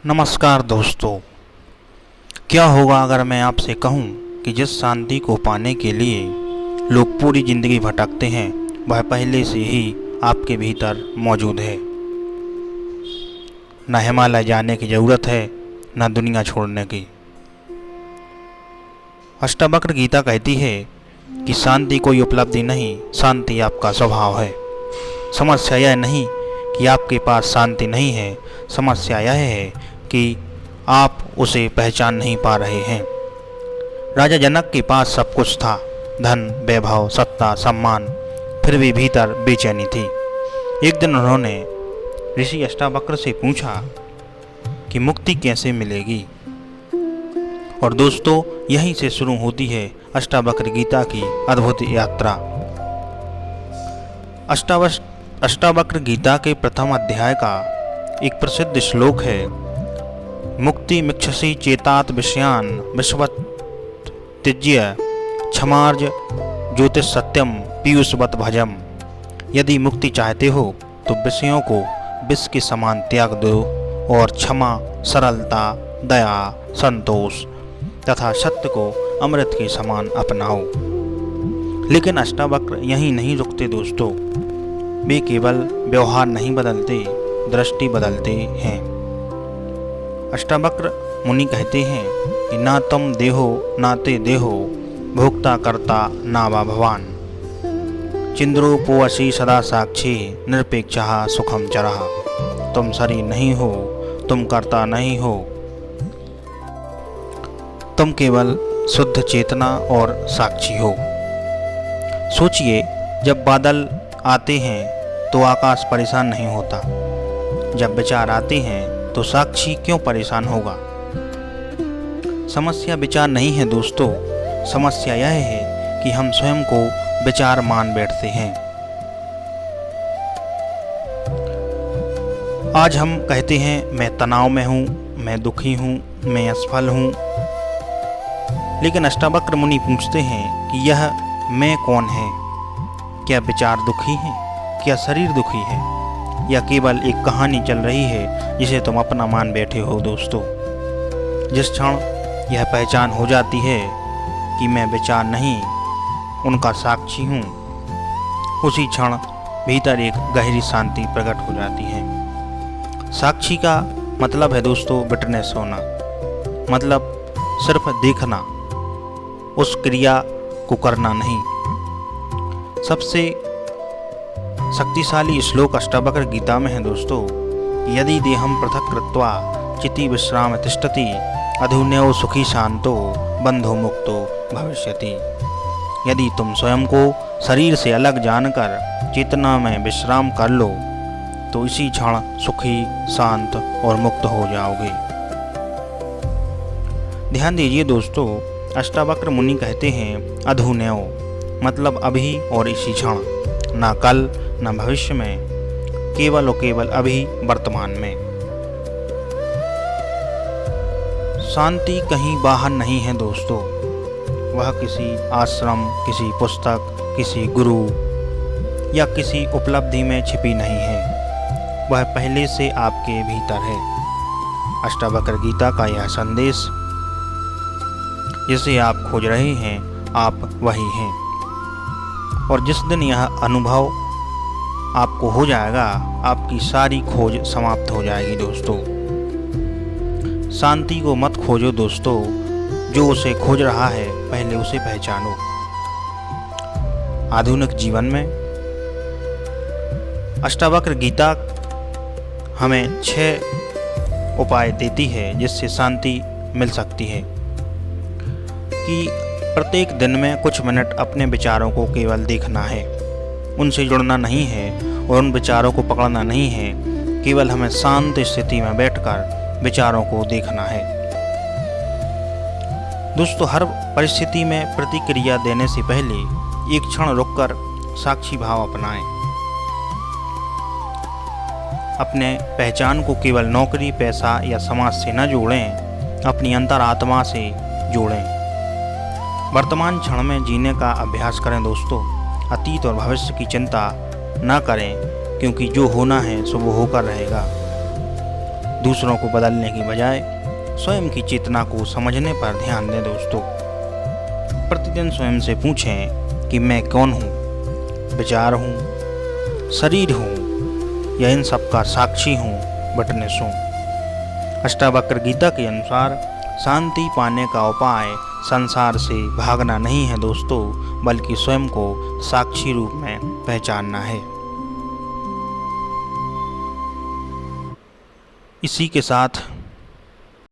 नमस्कार दोस्तों। क्या होगा अगर मैं आपसे कहूं कि जिस शांति को पाने के लिए लोग पूरी ज़िंदगी भटकते हैं वह पहले से ही आपके भीतर मौजूद है। न हिमालय जाने की ज़रूरत है न दुनिया छोड़ने की। अष्टावक्र गीता कहती है कि शांति कोई उपलब्धि नहीं, शांति आपका स्वभाव है। समस्या यह नहीं कि आपके पास शांति नहीं है, समस्या यह है कि आप उसे पहचान नहीं पा रहे हैं। राजा जनक के पास सब कुछ था, धन, वैभव, सत्ता, सम्मान, फिर भी भीतर बेचैनी थी। एक दिन उन्होंने ऋषि अष्टावक्र से पूछा कि मुक्ति कैसे मिलेगी। और दोस्तों, यहीं से शुरू होती है अष्टावक्र गीता की अद्भुत यात्रा। अष्टावक्र गीता के प्रथम अध्याय का एक प्रसिद्ध श्लोक है, मुक्ति मिक्षसि चेतात विषयान विश्वत त्यज्य क्षमार्ज ज्योतिष सत्यम पीयूषवत भजम। यदि मुक्ति चाहते हो तो विषयों को विष के समान त्याग दो और क्षमा, सरलता, दया, संतोष तथा सत्य को अमृत के समान अपनाओ। लेकिन अष्टावक्र यहीं नहीं रुकते दोस्तों। वे केवल व्यवहार नहीं बदलते, दृष्टि बदलते हैं। अष्टावक्र मुनि कहते हैं कि ना तुम देहो नाते देहो भोक्ता करता ना वा भवान। चिंद्रोपोऽसि सदा साक्षी निरपेक्षः सुखम चरः। तुम शरीर नहीं हो, तुम कर्ता नहीं हो, तुम केवल शुद्ध चेतना और साक्षी हो। सोचिए, जब बादल आते हैं तो आकाश परेशान नहीं होता, जब विचार आते हैं तो साक्षी क्यों परेशान होगा। समस्या विचार नहीं है दोस्तों, समस्या यह है कि हम स्वयं को विचार मान बैठते हैं। आज हम कहते हैं मैं तनाव में हूँ, मैं दुखी हूँ, मैं असफल हूँ। लेकिन अष्टावक्र मुनि पूछते हैं कि यह मैं कौन है। क्या विचार दुखी है? क्या शरीर दुखी है? या केवल एक कहानी चल रही है जिसे तुम अपना मान बैठे हो दोस्तों। जिस क्षण यह पहचान हो जाती है कि मैं विचार नहीं, उनका साक्षी हूँ, उसी क्षण भीतर एक गहरी शांति प्रकट हो जाती है। साक्षी का मतलब है दोस्तों विटनेस होना, मतलब सिर्फ देखना, उस क्रिया को करना नहीं। सबसे शक्तिशाली श्लोक अष्टावक्र गीता में है दोस्तों, यदि देहम पृथक कृत्वा चिति विश्राम तिष्ठति अधुन्यो सुखी शांतो बंधो मुक्तो भविष्यति। यदि तुम स्वयं को शरीर से अलग जानकर चेतना में विश्राम कर लो तो इसी क्षण सुखी, शांत और मुक्त हो जाओगे। ध्यान दीजिए दोस्तों, अष्टावक्र मुनि कहते हैं अधुन्यो मतलब अभी और इसी क्षण, ना कल ना भविष्य में, केवल और केवल अभी वर्तमान में। शांति कहीं बाहर नहीं है दोस्तों, वह किसी आश्रम, किसी पुस्तक, किसी गुरु या किसी उपलब्धि में छिपी नहीं है, वह पहले से आपके भीतर है। अष्टावक्र गीता का यह संदेश जिसे आप खोज रहे हैं, आप वही हैं। और जिस दिन यह अनुभव आपको हो जाएगा, आपकी सारी खोज समाप्त हो जाएगी दोस्तों। शांति को मत खोजो दोस्तों, जो उसे खोज रहा है पहले उसे पहचानो। आधुनिक जीवन में अष्टावक्र गीता हमें 6 उपाय देती है जिससे शांति मिल सकती है। कि प्रत्येक दिन में कुछ मिनट अपने विचारों को केवल देखना है, उनसे जुड़ना नहीं है और उन विचारों को पकड़ना नहीं है, केवल हमें शांत स्थिति में बैठकर विचारों को देखना है। दोस्तों, हर परिस्थिति में प्रतिक्रिया देने से पहले एक क्षण रुककर साक्षी भाव अपनाएं। अपने पहचान को केवल नौकरी, पैसा या समाज से न जोड़ें, अपनी अंतरात्मा से जोड़ें। वर्तमान क्षण में जीने का अभ्यास करें दोस्तों। अतीत और भविष्य की चिंता न करें, क्योंकि जो होना है सो वो होकर रहेगा। दूसरों को बदलने की बजाय स्वयं की चेतना को समझने पर ध्यान दें दोस्तों। प्रतिदिन स्वयं से पूछें कि मैं कौन हूँ, विचार हूँ, शरीर हूँ या इन सब का साक्षी हूँ, विटनेस हूँ। अष्टावक्र गीता के अनुसार शांति पाने का उपाय संसार से भागना नहीं है दोस्तों, बल्कि स्वयं को साक्षी रूप में पहचानना है। इसी के साथ